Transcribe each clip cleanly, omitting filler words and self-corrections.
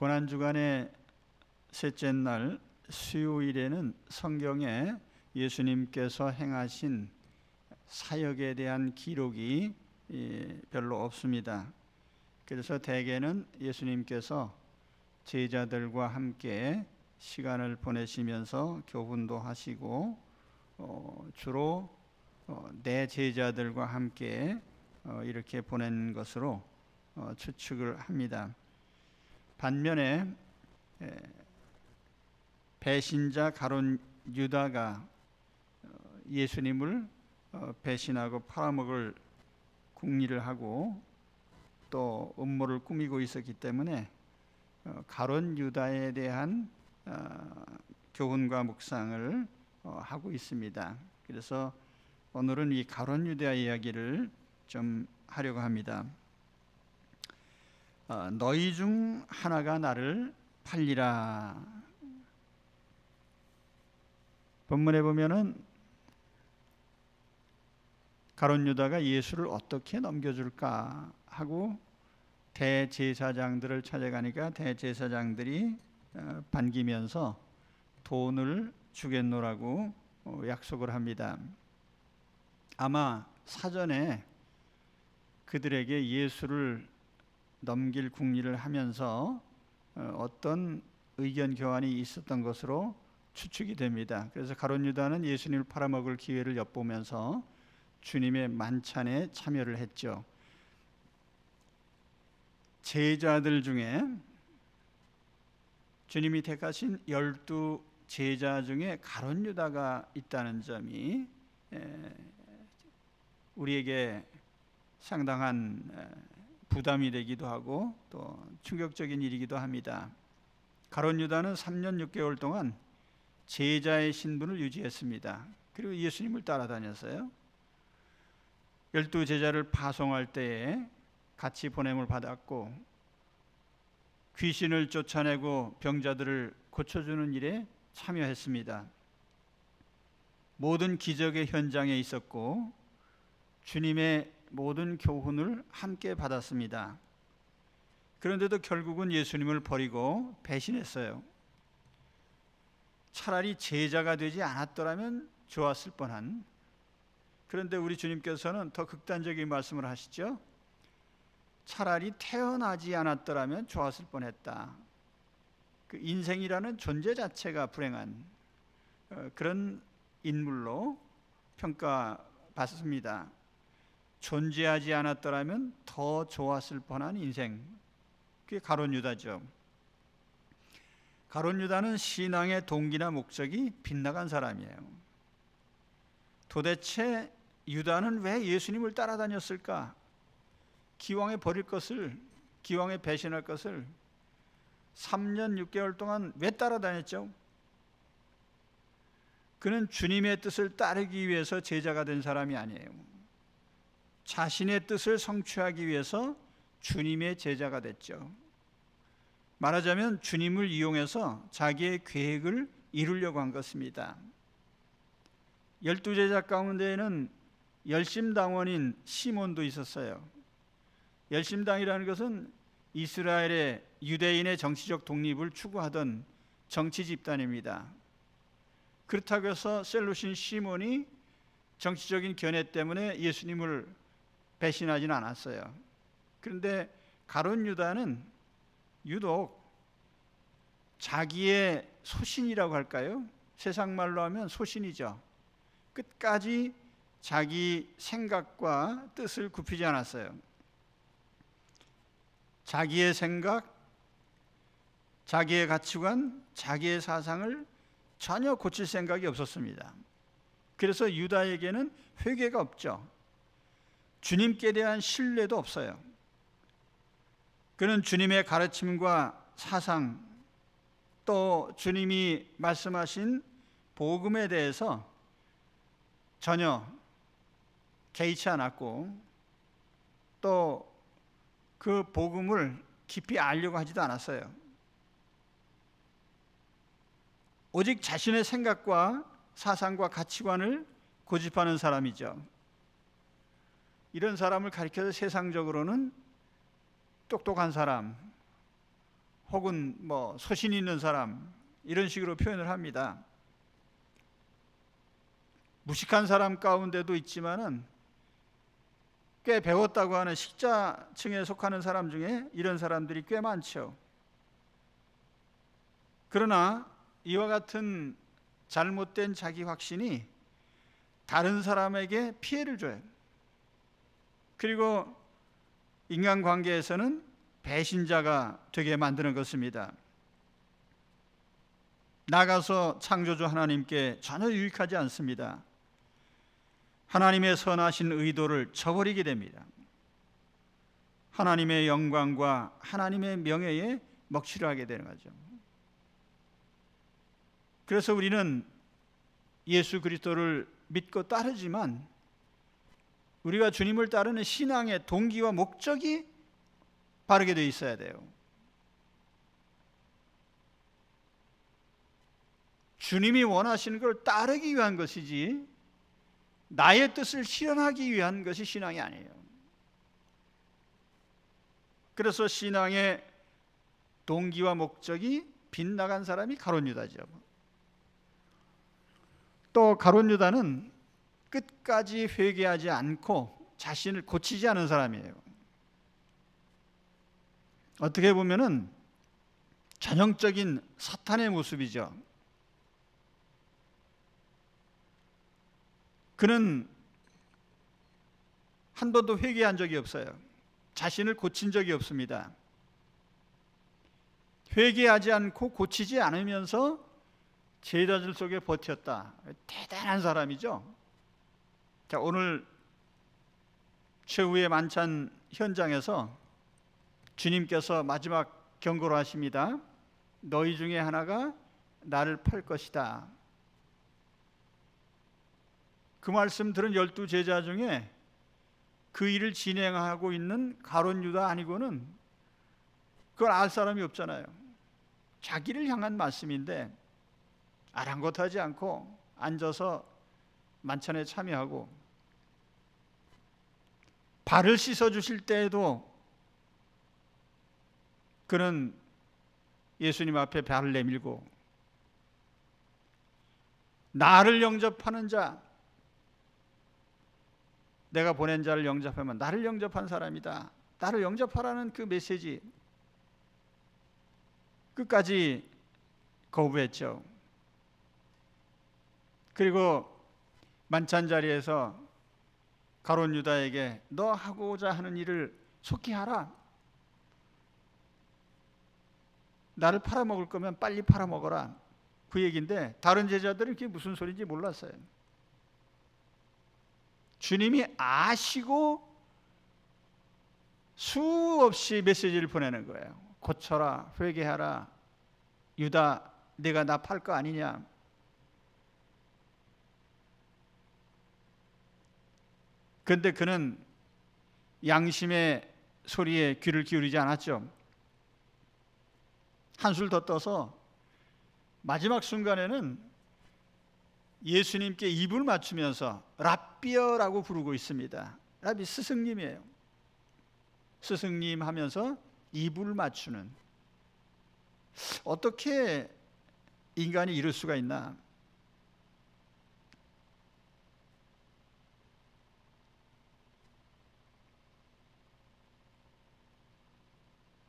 고난주간의 셋째 날 수요일에는 성경에 예수님께서 행하신 사역에 대한 기록이 별로 없습니다. 그래서 대개는 예수님께서 제자들과 함께 시간을 보내시면서 교훈도 하시고 주로 내 제자들과 함께 이렇게 보낸 것으로 추측을 합니다. 반면에 배신자 가룟 유다가 예수님을 배신하고 팔아먹을 궁리를 하고 또 음모를 꾸미고 있었기 때문에 가룟 유다에 대한 교훈과 묵상을 하고 있습니다. 그래서 오늘은 이 가룟 유다 이야기를 좀 하려고 합니다. 너희 중 하나가 나를 팔리라. 본문에 보면은 가룟 유다가 예수를 어떻게 넘겨줄까 하고 대제사장들을 찾아가니까 대제사장들이 반기면서 돈을 주겠노라고 약속을 합니다. 아마 사전에 그들에게 예수를 넘길 궁리를 하면서 어떤 의견 교환이 있었던 것으로 추측이 됩니다. 그래서 가룟 유다는 예수님을 팔아먹을 기회를 엿보면서 주님의 만찬에 참여를 했죠. 제자들 중에 주님이 택하신 12 제자 중에 가룟 유다가 있다는 점이 우리에게 상당한 부담이 되기도 하고 또 충격적인 일이기도 합니다. 가룟 유다는 3년 6개월 동안 제자의 신분을 유지했습니다. 그리고 예수님을 따라다녔어요. 12 제자를 파송할 때에 같이 보냄을 받았고 귀신을 쫓아내고 병자들을 고쳐주는 일에 참여했습니다. 모든 기적의 현장에 있었고 주님의 모든 교훈을 함께 받았습니다. 그런데도 결국은 예수님을 버리고 배신했어요. 차라리 제자가 되지 않았더라면 좋았을 뻔한. 그런데 우리 주님께서는 더 극단적인 말씀을 하시죠. 차라리 태어나지 않았더라면 좋았을 뻔했다. 그 인생이라는 존재 자체가 불행한 그런 인물로 평가받습니다. 존재하지 않았더라면 더 좋았을 뻔한 인생. 그게 가룟 유다죠. 가룟 유다는 신앙의 동기나 목적이 빗나간 사람이에요. 도대체 유다는 왜 예수님을 따라다녔을까? 기왕에 버릴 것을, 기왕에 배신할 것을 3년 6개월 동안 왜 따라다녔죠? 그는 주님의 뜻을 따르기 위해서 제자가 된 사람이 아니에요. 자신의 뜻을 성취하기 위해서 주님의 제자가 됐죠. 말하자면 주님을 이용해서 자기의 계획을 이루려고 한 것입니다. 12 제자 가운데에는 열심당원인 시몬도 있었어요. 열심당이라는 것은 이스라엘의 유대인의 정치적 독립을 추구하던 정치 집단입니다. 그렇다고 해서 셀루신 시몬이 정치적인 견해 때문에 예수님을 배신하지는 않았어요. 그런데 가룟 유다는 유독 자기의 소신이라고 할까요? 세상 말로 하면 소신이죠. 끝까지 자기 생각과 뜻을 굽히지 않았어요. 자기의 생각, 자기의 가치관, 자기의 사상을 전혀 고칠 생각이 없었습니다. 그래서 유다에게는 회개가 없죠. 주님께 대한 신뢰도 없어요. 그는 주님의 가르침과 사상, 또 주님이 말씀하신 복음에 대해서 전혀 개의치 않았고 또 그 복음을 깊이 알려고 하지도 않았어요. 오직 자신의 생각과 사상과 가치관을 고집하는 사람이죠. 이런 사람을 가리켜서 세상적으로는 똑똑한 사람 혹은 뭐 소신 있는 사람, 이런 식으로 표현을 합니다. 무식한 사람 가운데도 있지만은 꽤 배웠다고 하는 식자층에 속하는 사람 중에 이런 사람들이 꽤 많죠. 그러나 이와 같은 잘못된 자기 확신이 다른 사람에게 피해를 줘요. 그리고 인간관계에서는 배신자가 되게 만드는 것입니다. 나가서 창조주 하나님께 전혀 유익하지 않습니다. 하나님의 선하신 의도를 저버리게 됩니다. 하나님의 영광과 하나님의 명예에 먹칠을 하게 되는 거죠. 그래서 우리는 예수 그리스도를 믿고 따르지만 우리가 주님을 따르는 신앙의 동기와 목적이 바르게 되어 있어야 돼요. 주님이 원하시는 걸 따르기 위한 것이지 나의 뜻을 실현하기 위한 것이 신앙이 아니에요. 그래서 신앙의 동기와 목적이 빗나간 사람이 가룟 유다죠. 또 가룟 유다는 끝까지 회개하지 않고 자신을 고치지 않은 사람이에요. 어떻게 보면은 전형적인 사탄의 모습이죠. 그는 한 번도 회개한 적이 없어요. 자신을 고친 적이 없습니다. 회개하지 않고 고치지 않으면서 제자들 속에 버텼다. 대단한 사람이죠. 자, 오늘 최후의 만찬 현장에서 주님께서 마지막 경고를 하십니다. 너희 중에 하나가 나를 팔 것이다. 그 말씀 들은 12 제자 중에 그 일을 진행하고 있는 가룟 유다 아니고는 그걸 알 사람이 없잖아요. 자기를 향한 말씀인데 아랑곳하지 않고 앉아서 만찬에 참여하고, 발을 씻어 주실 때에도 그는 예수님 앞에 발을 내밀고, 나를 영접하는 자, 내가 보낸 자를 영접하면 나를 영접한 사람이다, 나를 영접하라는 그 메시지 끝까지 거부했죠. 그리고 만찬 자리에서 가룟 유다에게 너 하고자 하는 일을 속히 하라, 나를 팔아먹을 거면 빨리 팔아먹어라, 그 얘기인데 다른 제자들은 그게 무슨 소리인지 몰랐어요. 주님이 아시고 수없이 메시지를 보내는 거예요. 고쳐라, 회개하라, 유다 내가 나 팔 거 아니냐. 그런데 그는 양심의 소리에 귀를 기울이지 않았죠. 한술 더 떠서 마지막 순간에는 예수님께 입을 맞추면서 랍비어라고 부르고 있습니다. 랍비 스승님이에요. 스승님 하면서 입을 맞추는, 어떻게 인간이 이럴 수가 있나.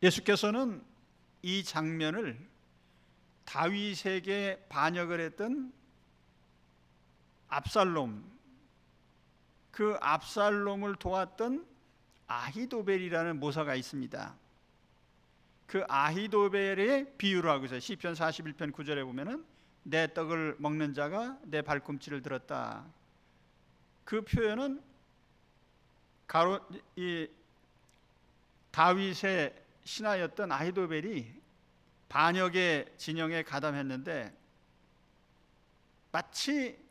예수께서는 이 장면을 다윗에게 반역을 했던 압살롬, 그 압살롬을 도왔던 아히도벨이라는 모사가 있습니다. 그 아히도벨의 비유를 하고 있어요. 시편 41편 9절에 보면은 내 떡을 먹는 자가 내 발꿈치를 들었다. 그 표현은 다윗의 신하였던 아히도벨이 반역의 진영에 가담했는데 마치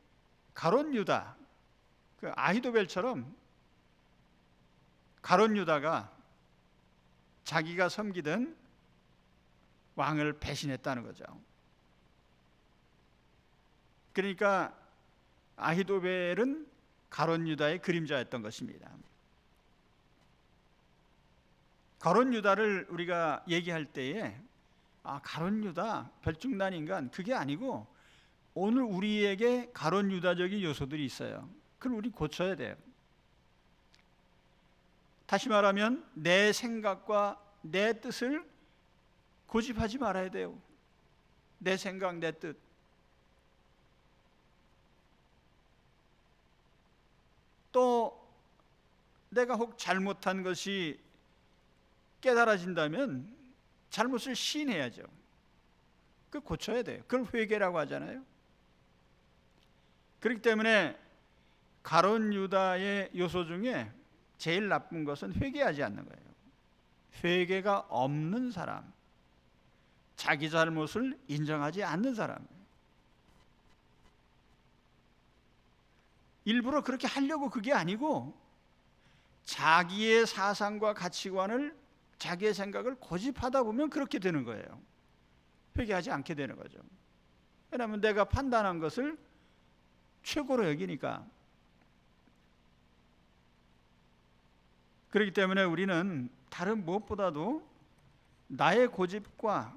가룟 유다, 그 아히도벨처럼 가룟 유다가 자기가 섬기던 왕을 배신했다는 거죠. 그러니까 아히도벨은 가룟 유다의 그림자였던 것입니다. 가룟 유다를 우리가 얘기할 때에 가룟 유다, 별중난 인간, 그게 아니고 오늘 우리에게 가룟 유다적인 요소들이 있어요. 그걸 우리 고쳐야 돼요. 다시 말하면 내 생각과 내 뜻을 고집하지 말아야 돼요. 내 생각, 내 뜻. 또 내가 혹 잘못한 것이 깨달아진다면 잘못을 시인해야죠. 그걸 고쳐야 돼요. 그걸 회개라고 하잖아요. 그렇기 때문에 가룟 유다의 요소 중에 제일 나쁜 것은 회개하지 않는 거예요. 회개가 없는 사람, 자기 잘못을 인정하지 않는 사람, 일부러 그렇게 하려고 그게 아니고 자기의 사상과 가치관을, 자기의 생각을 고집하다 보면 그렇게 되는 거예요. 회개하지 않게 되는 거죠. 왜냐하면 내가 판단한 것을 최고로 여기니까. 그렇기 때문에 우리는 다른 무엇보다도 나의 고집과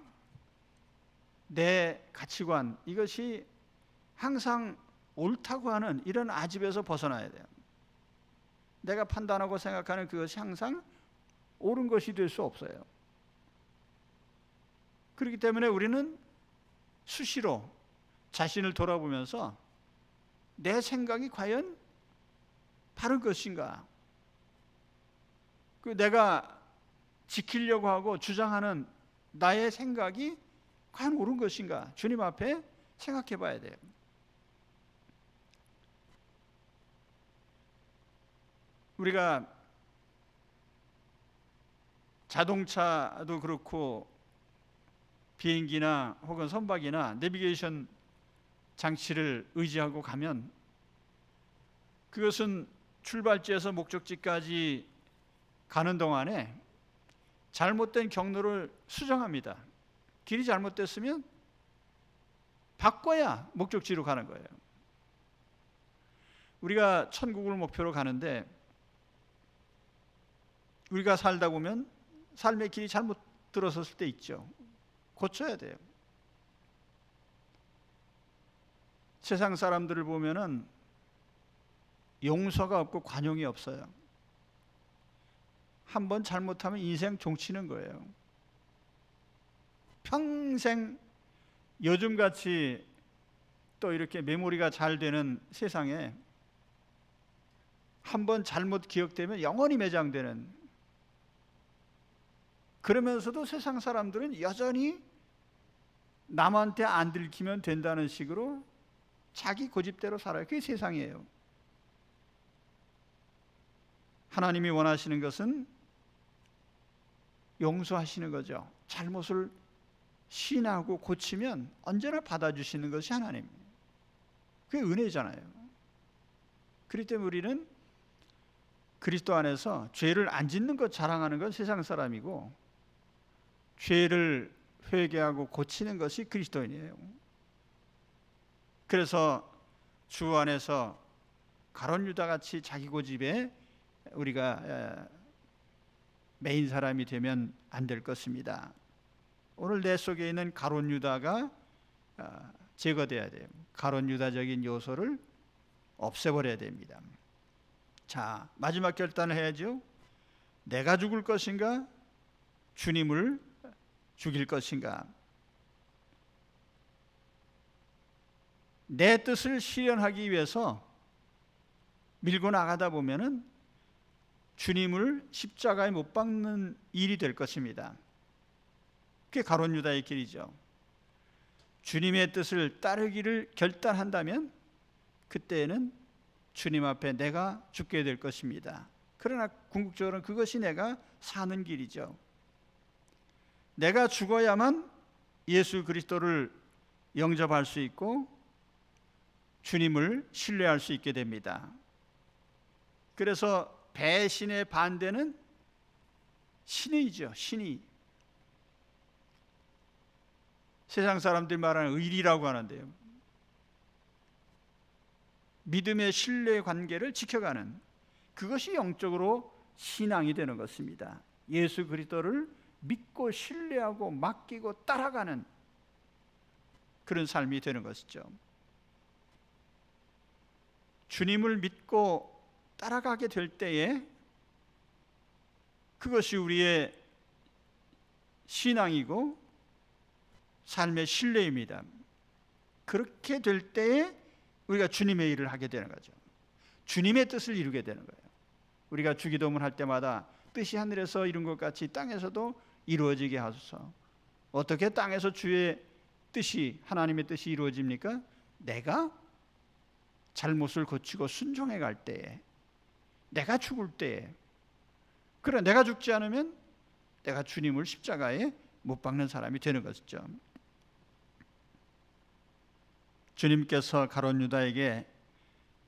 내 가치관, 이것이 항상 옳다고 하는 이런 아집에서 벗어나야 돼요. 내가 판단하고 생각하는 그것이 항상 옳은 것이 될 수 없어요. 그렇기 때문에 우리는 수시로 자신을 돌아보면서 내 생각이 과연 바른 것인가? 내가 지키려고 하고 주장하는 나의 생각이 과연 옳은 것인가? 주님 앞에 생각해 봐야 돼요. 우리가 자동차도 그렇고 비행기나 혹은 선박이나 내비게이션 장치를 의지하고 가면 그것은 출발지에서 목적지까지 가는 동안에 잘못된 경로를 수정합니다. 길이 잘못됐으면 바꿔야 목적지로 가는 거예요. 우리가 천국을 목표로 가는데 우리가 살다 보면 삶의 길이 잘못 들어섰을 때 있죠. 고쳐야 돼요. 세상 사람들을 보면은 용서가 없고 관용이 없어요. 한번 잘못하면 인생 종치는 거예요. 평생 요즘같이 또 이렇게 메모리가 잘 되는 세상에 한번 잘못 기억되면 영원히 매장되는, 그러면서도 세상 사람들은 여전히 남한테 안 들키면 된다는 식으로 자기 고집대로 살아요. 그게 세상이에요. 하나님이 원하시는 것은 용서하시는 거죠. 잘못을 시인하고 고치면 언제나 받아주시는 것이 하나님. 그게 은혜잖아요. 그렇기 때문에 우리는 그리스도 안에서 죄를 안 짓는 것 자랑하는 건 세상 사람이고, 죄를 회개하고 고치는 것이 그리스도인이에요. 그래서 주 안에서 가룟 유다 같이 자기 고집에 우리가 메인 사람이 되면 안 될 것입니다. 오늘 내 속에 있는 가룟 유다가 제거돼야 돼요. 가룟 유다적인 요소를 없애버려야 됩니다. 자, 마지막 결단을 해야죠. 내가 죽을 것인가? 주님을 죽일 것인가? 내 뜻을 실현하기 위해서 밀고 나가다 보면은 주님을 십자가에 못 박는 일이 될 것입니다. 그게 가룟 유다의 길이죠. 주님의 뜻을 따르기를 결단한다면 그때에는 주님 앞에 내가 죽게 될 것입니다. 그러나 궁극적으로는 그것이 내가 사는 길이죠. 내가 죽어야만 예수 그리스도를 영접할 수 있고 주님을 신뢰할 수 있게 됩니다. 그래서 배신의 반대는 신의죠. 신의. 세상 사람들이 말하는 의리라고 하는데요, 믿음의 신뢰 관계를 지켜가는, 그것이 영적으로 신앙이 되는 것입니다. 예수 그리스도를 믿고 신뢰하고 맡기고 따라가는 그런 삶이 되는 것이죠. 주님을 믿고 따라가게 될 때에 그것이 우리의 신앙이고 삶의 신뢰입니다. 그렇게 될 때에 우리가 주님의 일을 하게 되는 거죠. 주님의 뜻을 이루게 되는 거예요. 우리가 주기도문 할 때마다 뜻이 하늘에서 이룬 것 같이 땅에서도 이루어지게 하소서. 어떻게 땅에서 주의 뜻이, 하나님의 뜻이 이루어집니까? 내가 잘못을 고치고 순종해 갈 때에, 내가 죽을 때에. 그래, 내가 죽지 않으면 내가 주님을 십자가에 못 박는 사람이 되는 것이죠. 주님께서 가룟 유다에게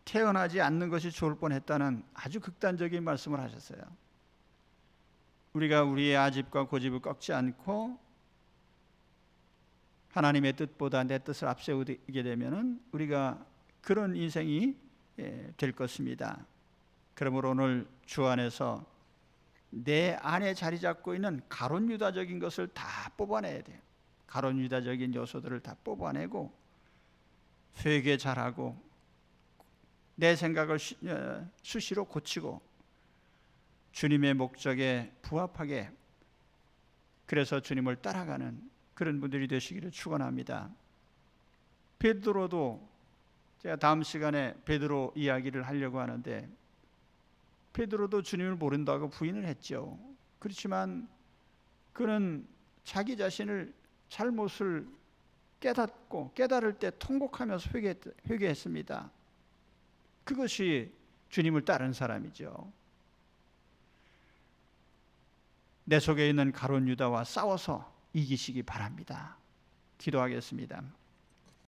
태어나지 않는 것이 좋을 뻔했다는 아주 극단적인 말씀을 하셨어요. 우리가 우리의 아집과 고집을 꺾지 않고 하나님의 뜻보다 내 뜻을 앞세우게 되면은 우리가 그런 인생이 될 것입니다. 그러므로 오늘 주 안에서 내 안에 자리 잡고 있는 가룟 유다적인 것을 다 뽑아내야 돼요. 가룟 유다적인 요소들을 다 뽑아내고 회개 잘하고 내 생각을 수시로 고치고 주님의 목적에 부합하게, 그래서 주님을 따라가는 그런 분들이 되시기를 축원합니다. 베드로도, 제가 다음 시간에 베드로 이야기를 하려고 하는데, 베드로도 주님을 모른다고 부인을 했죠. 그렇지만 그는 자기 자신을 잘못을 깨닫고 깨달을 때 통곡하면서 회개했습니다. 그것이 주님을 따르는 사람이죠. 내 속에 있는 가룟 유다와 싸워서 이기시기 바랍니다. 기도하겠습니다.